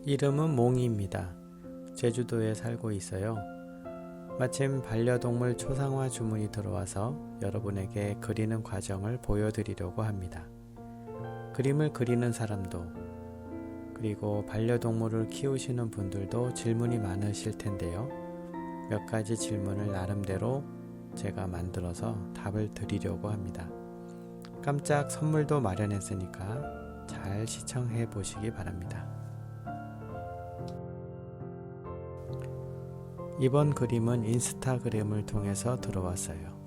이름은 몽이입니다. 제주도에 살고 있어요. 마침 반려동물 초상화 주문이 들어와서 여러분에게 그리는 과정을 보여드리려고 합니다. 그림을 그리는 사람도, 그리고 반려동물을 키우시는 분들도 질문이 많으실 텐데요. 몇 가지 질문을 나름대로 제가 만들어서 답을 드리려고 합니다. 깜짝 선물도 마련했으니까 잘 시청해 보시기 바랍니다. 이번 그림은 인스타그램을 통해서 들어왔어요.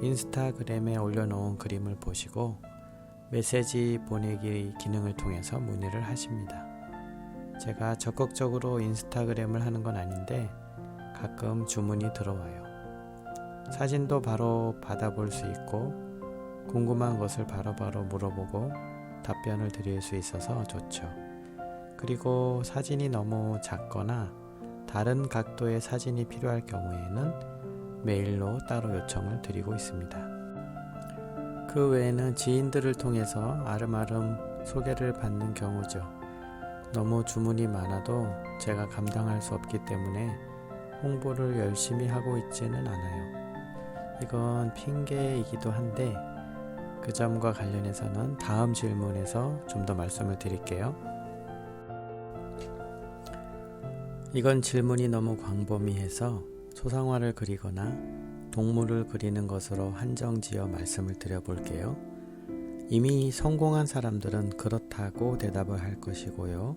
인스타그램에 올려놓은 그림을 보시고 메시지 보내기 기능을 통해서 문의를 하십니다. 제가 적극적으로 인스타그램을 하는 건 아닌데 가끔 주문이 들어와요. 사진도 바로 받아볼 수 있고 궁금한 것을 바로바로 물어보고 답변을 드릴 수 있어서 좋죠. 그리고 사진이 너무 작거나 다른 각도의 사진이 필요할 경우에는 메일로 따로 요청을 드리고 있습니다. 그 외에는 지인들을 통해서 아름아름 소개를 받는 경우죠. 너무 주문이 많아도 제가 감당할 수 없기 때문에 홍보를 열심히 하고 있지는 않아요. 이건 핑계이기도 한데 그 점과 관련해서는 다음 질문에서 좀 더 말씀을 드릴게요. 이건 질문이 너무 광범위해서 소상화를 그리거나 동물을 그리는 것으로 한정지어 말씀을 드려볼게요. 이미 성공한 사람들은 그렇다고 대답을 할 것이고요.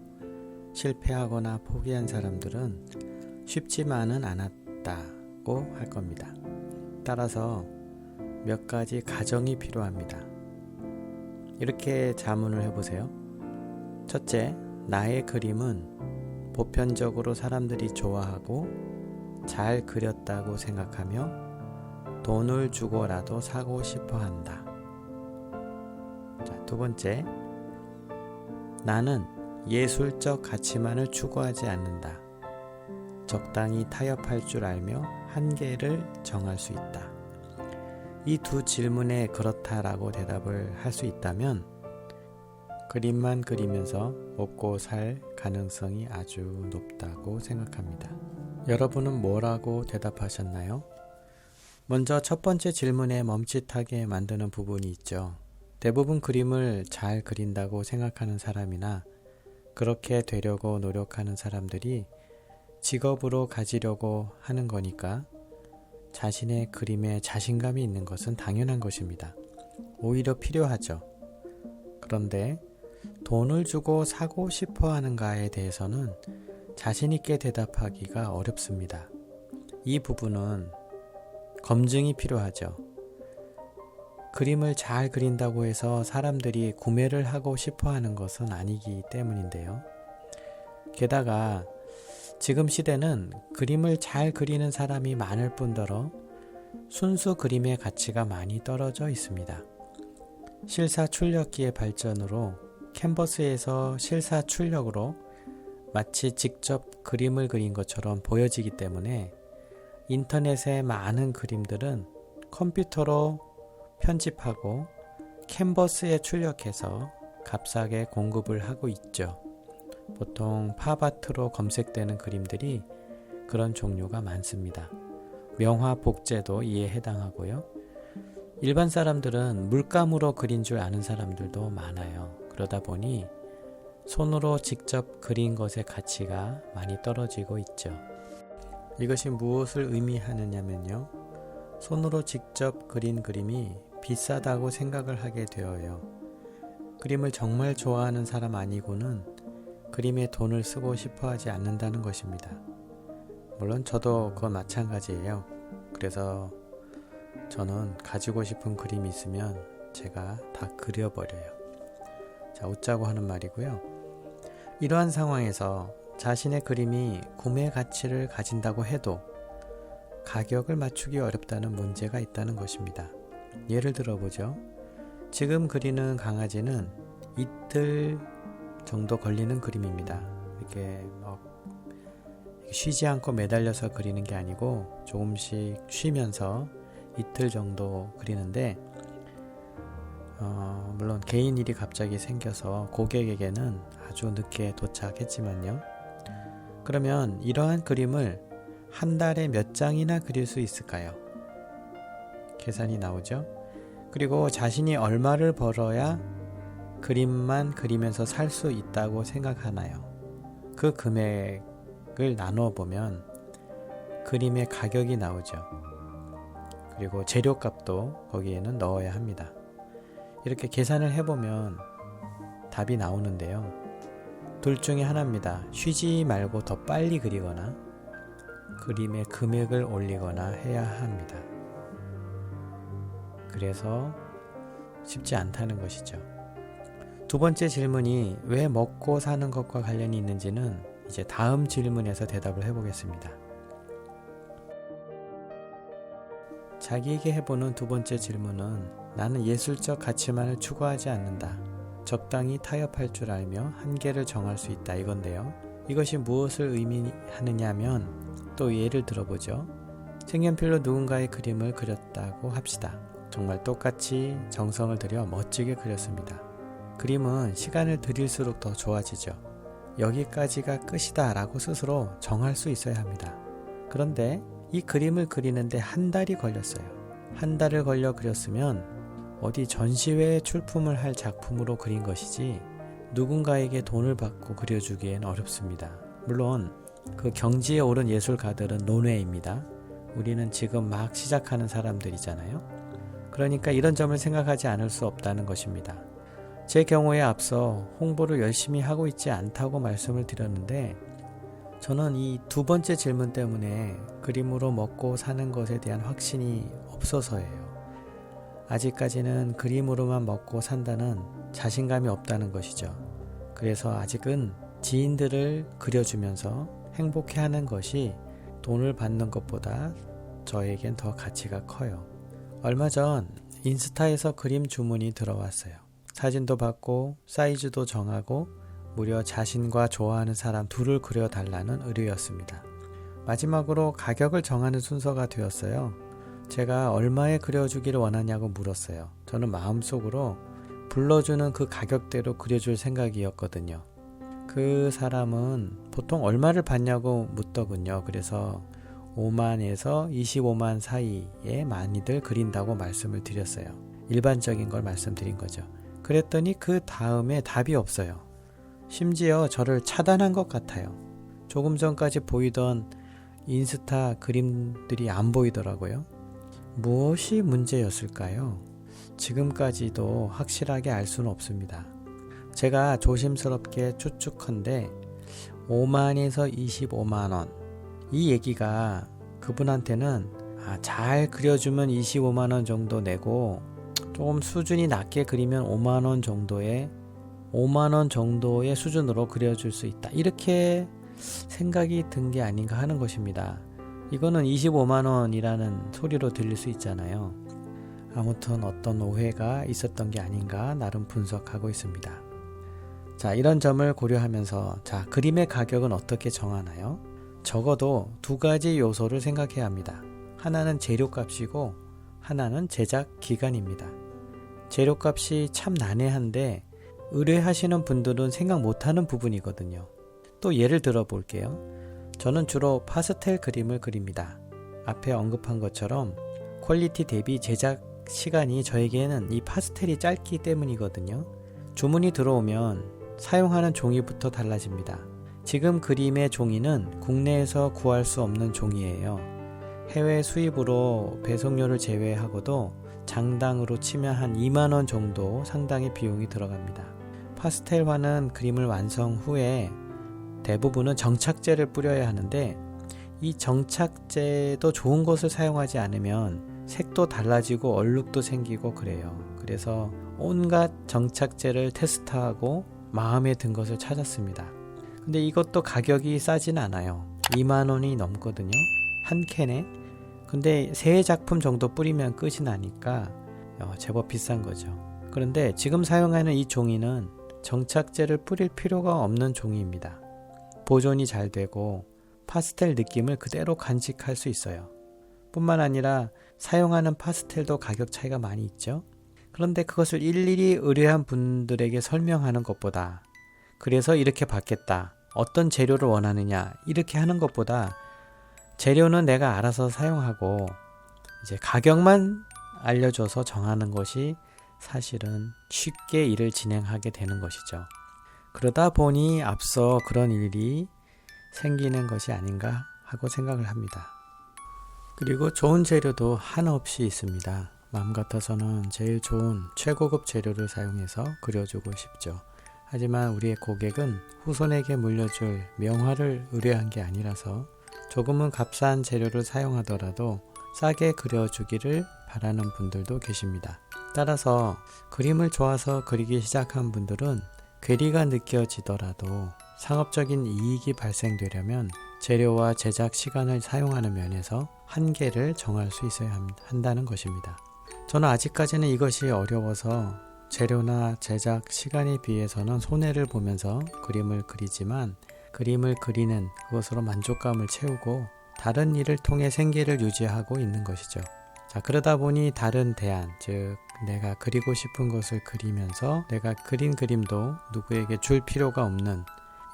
실패하거나 포기한 사람들은 쉽지만은 않았다고 할 겁니다. 따라서 몇 가지 가정이 필요합니다. 이렇게 자문을 해보세요. 첫째, 나의 그림은 보편적으로 사람들이 좋아하고 잘 그렸다고 생각하며 돈을 주고라도 사고 싶어 한다. 자, 두 번째, 나는 예술적 가치만을 추구하지 않는다. 적당히 타협할 줄 알며 한계를 정할 수 있다. 이 두 질문에 그렇다라고 대답을 할 수 있다면 그림만 그리면서 먹고 살 가능성이 아주 높다고 생각합니다. 여러분은 뭐라고 대답하셨나요? 먼저 첫 번째 질문에 멈칫하게 만드는 부분이 있죠. 대부분 그림을 잘 그린다고 생각하는 사람이나 그렇게 되려고 노력하는 사람들이 직업으로 가지려고 하는 거니까 자신의 그림에 자신감이 있는 것은 당연한 것입니다. 오히려 필요하죠. 그런데 돈을 주고 사고 싶어 하는가에 대해서는 자신 있게 대답하기가 어렵습니다. 이 부분은 검증이 필요하죠. 그림을 잘 그린다고 해서 사람들이 구매를 하고 싶어 하는 것은 아니기 때문인데요. 게다가 지금 시대는 그림을 잘 그리는 사람이 많을 뿐더러 순수 그림의 가치가 많이 떨어져 있습니다. 실사출력기의 발전으로 캔버스에서 실사출력으로 마치 직접 그림을 그린 것처럼 보여지기 때문에 인터넷의 많은 그림들은 컴퓨터로 편집하고 캔버스에 출력해서 값싸게 공급을 하고 있죠. 보통 팝아트로 검색되는 그림들이 그런 종류가 많습니다. 명화 복제도 이에 해당하고요. 일반 사람들은 물감으로 그린 줄 아는 사람들도 많아요. 그러다 보니 손으로 직접 그린 것의 가치가 많이 떨어지고 있죠. 이것이 무엇을 의미하느냐면요. 손으로 직접 그린 그림이 비싸다고 생각을 하게 되어요. 그림을 정말 좋아하는 사람 아니고는 그림에 돈을 쓰고 싶어 하지 않는다는 것입니다. 물론 저도 그건 마찬가지예요. 그래서 저는 가지고 싶은 그림이 있으면 제가 다 그려버려요. 자, 웃자고 하는 말이고요. 이러한 상황에서 자신의 그림이 구매 가치를 가진다고 해도 가격을 맞추기 어렵다는 문제가 있다는 것입니다. 예를 들어보죠. 지금 그리는 강아지는 이틀 정도 걸리는 그림입니다. 이렇게 쉬지 않고 매달려서 그리는 게 아니고 조금씩 쉬면서 이틀 정도 그리는데 물론 개인 일이 갑자기 생겨서 고객에게는 아주 늦게 도착했지만요. 그러면 이러한 그림을 한 달에 몇 장이나 그릴 수 있을까요? 계산이 나오죠? 그리고 자신이 얼마를 벌어야 그림만 그리면서 살 수 있다고 생각하나요? 그 금액을 나눠보면 그림의 가격이 나오죠. 그리고 재료값도 거기에는 넣어야 합니다. 이렇게 계산을 해보면 답이 나오는데요. 둘 중에 하나입니다. 쉬지 말고 더 빨리 그리거나 그림의 금액을 올리거나 해야 합니다. 그래서 쉽지 않다는 것이죠. 두 번째 질문이 왜 먹고 사는 것과 관련이 있는지는 이제 다음 질문에서 대답을 해보겠습니다. 자기에게 해보는 두 번째 질문은 나는 예술적 가치만을 추구하지 않는다. 적당히 타협할 줄 알며 한계를 정할 수 있다 이건데요. 이것이 무엇을 의미하느냐면 또 예를 들어보죠. 색연필로 누군가의 그림을 그렸다고 합시다. 정말 똑같이 정성을 들여 멋지게 그렸습니다. 그림은 시간을 들일수록 더 좋아지죠. 여기까지가 끝이다 라고 스스로 정할 수 있어야 합니다. 그런데 이 그림을 그리는데 한 달이 걸렸어요. 한 달을 걸려 그렸으면 어디 전시회에 출품을 할 작품으로 그린 것이지 누군가에게 돈을 받고 그려주기엔 어렵습니다. 물론 그 경지에 오른 예술가들은 논외입니다. 우리는 지금 막 시작하는 사람들이잖아요. 그러니까 이런 점을 생각하지 않을 수 없다는 것입니다. 제 경우에 앞서 홍보를 열심히 하고 있지 않다고 말씀을 드렸는데 저는 이 두 번째 질문 때문에 그림으로 먹고 사는 것에 대한 확신이 없어서예요. 아직까지는 그림으로만 먹고 산다는 자신감이 없다는 것이죠. 그래서 아직은 지인들을 그려주면서 행복해하는 것이 돈을 받는 것보다 저에겐 더 가치가 커요. 얼마 전 인스타에서 그림 주문이 들어왔어요. 사진도 받고 사이즈도 정하고 무려 자신과 좋아하는 사람 둘을 그려달라는 의뢰였습니다. 마지막으로 가격을 정하는 순서가 되었어요. 제가 얼마에 그려주기를 원하냐고 물었어요. 저는 마음속으로 불러주는 그 가격대로 그려줄 생각이었거든요. 그 사람은 보통 얼마를 받냐고 묻더군요. 그래서 5만에서 25만 사이에 많이들 그린다고 말씀을 드렸어요. 일반적인 걸 말씀드린 거죠. 그랬더니 그 다음에 답이 없어요. 심지어 저를 차단한 것 같아요. 조금 전까지 보이던 인스타 그림들이 안 보이더라고요. 무엇이 문제였을까요? 지금까지도 확실하게 알 수는 없습니다. 제가 조심스럽게 추측컨대 5만에서 25만 원. 이 얘기가 그분한테는 잘 그려주면 25만 원 정도 내고 조금 수준이 낮게 그리면 5만 원 정도의 수준으로 그려줄 수 있다. 이렇게 생각이 든 게 아닌가 하는 것입니다. 이거는 25만 원이라는 소리로 들릴 수 있잖아요. 아무튼 어떤 오해가 있었던 게 아닌가 나름 분석하고 있습니다. 자, 이런 점을 고려하면서 그림의 가격은 어떻게 정하나요? 적어도 두 가지 요소를 생각해야 합니다. 하나는 재료값이고 하나는 제작 기간입니다. 재료값이 참 난해한데 의뢰하시는 분들은 생각 못하는 부분이거든요. 또 예를 들어 볼게요. 저는 주로 파스텔 그림을 그립니다. 앞에 언급한 것처럼 퀄리티 대비 제작 시간이 저에게는 이 파스텔이 짧기 때문이거든요. 주문이 들어오면 사용하는 종이부터 달라집니다. 지금 그림의 종이는 국내에서 구할 수 없는 종이에요. 해외 수입으로 배송료를 제외하고도 장당으로 치면 한 2만 원 정도 상당의 비용이 들어갑니다. 파스텔화는 그림을 완성 후에 대부분은 정착제를 뿌려야 하는데 이 정착제도 좋은 것을 사용하지 않으면 색도 달라지고 얼룩도 생기고 그래요. 그래서 온갖 정착제를 테스트하고 마음에 든 것을 찾았습니다. 근데 이것도 가격이 싸진 않아요. 2만 원이 넘거든요. 한 캔에. 근데 3작품 정도 뿌리면 끝이 나니까 제법 비싼 거죠. 그런데 지금 사용하는 이 종이는 정착제를 뿌릴 필요가 없는 종이입니다. 보존이 잘 되고 파스텔 느낌을 그대로 간직할 수 있어요. 뿐만 아니라 사용하는 파스텔도 가격 차이가 많이 있죠. 그런데 그것을 일일이 의뢰한 분들에게 설명하는 것보다, 그래서 이렇게 받겠다, 어떤 재료를 원하느냐, 이렇게 하는 것보다 재료는 내가 알아서 사용하고 이제 가격만 알려줘서 정하는 것이 사실은 쉽게 일을 진행하게 되는 것이죠. 그러다 보니 앞서 그런 일이 생기는 것이 아닌가 하고 생각을 합니다. 그리고 좋은 재료도 한없이 있습니다. 마음 같아서는 제일 좋은 최고급 재료를 사용해서 그려주고 싶죠. 하지만 우리의 고객은 후손에게 물려줄 명화를 의뢰한 게 아니라서 조금은 값싼 재료를 사용하더라도 싸게 그려주기를 바라는 분들도 계십니다. 따라서 그림을 좋아서 그리기 시작한 분들은 괴리가 느껴지더라도 상업적인 이익이 발생되려면 재료와 제작 시간을 사용하는 면에서 한계를 정할 수 있어야 한다는 것입니다. 저는 아직까지는 이것이 어려워서 재료나 제작 시간에 비해서는 손해를 보면서 그림을 그리지만, 그림을 그리는 그것으로 만족감을 채우고 다른 일을 통해 생계를 유지하고 있는 것이죠. 자, 그러다 보니 다른 대안, 즉 내가 그리고 싶은 것을 그리면서 내가 그린 그림도 누구에게 줄 필요가 없는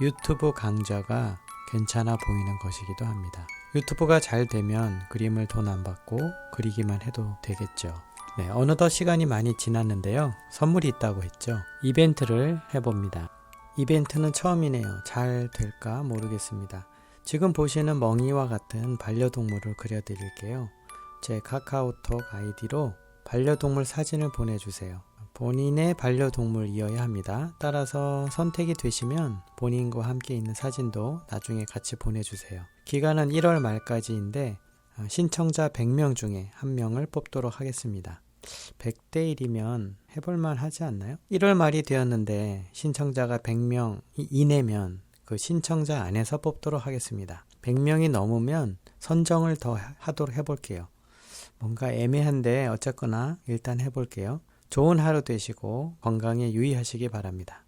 유튜브 강좌가 괜찮아 보이는 것이기도 합니다. 유튜브가 잘 되면 그림을 돈 안 받고 그리기만 해도 되겠죠. 네, 어느덧 시간이 많이 지났는데요. 선물이 있다고 했죠. 이벤트를 해봅니다. 이벤트는 처음이네요. 잘 될까 모르겠습니다. 지금 보시는 멍이와 같은 반려동물을 그려드릴게요. 제 카카오톡 아이디로 반려동물 사진을 보내주세요. 본인의 반려동물이어야 합니다. 따라서 선택이 되시면 본인과 함께 있는 사진도 나중에 같이 보내주세요. 기간은 1월 말까지인데 신청자 100명 중에 1명을 뽑도록 하겠습니다. 100대 1이면 해볼만 하지 않나요? 1월 말이 되었는데 신청자가 100명 이내면 그 신청자 안에서 뽑도록 하겠습니다. 100명이 넘으면 선정을 더 하도록 해볼게요. 뭔가 애매한데 어쨌거나 일단 해볼게요. 좋은 하루 되시고 건강에 유의하시기 바랍니다.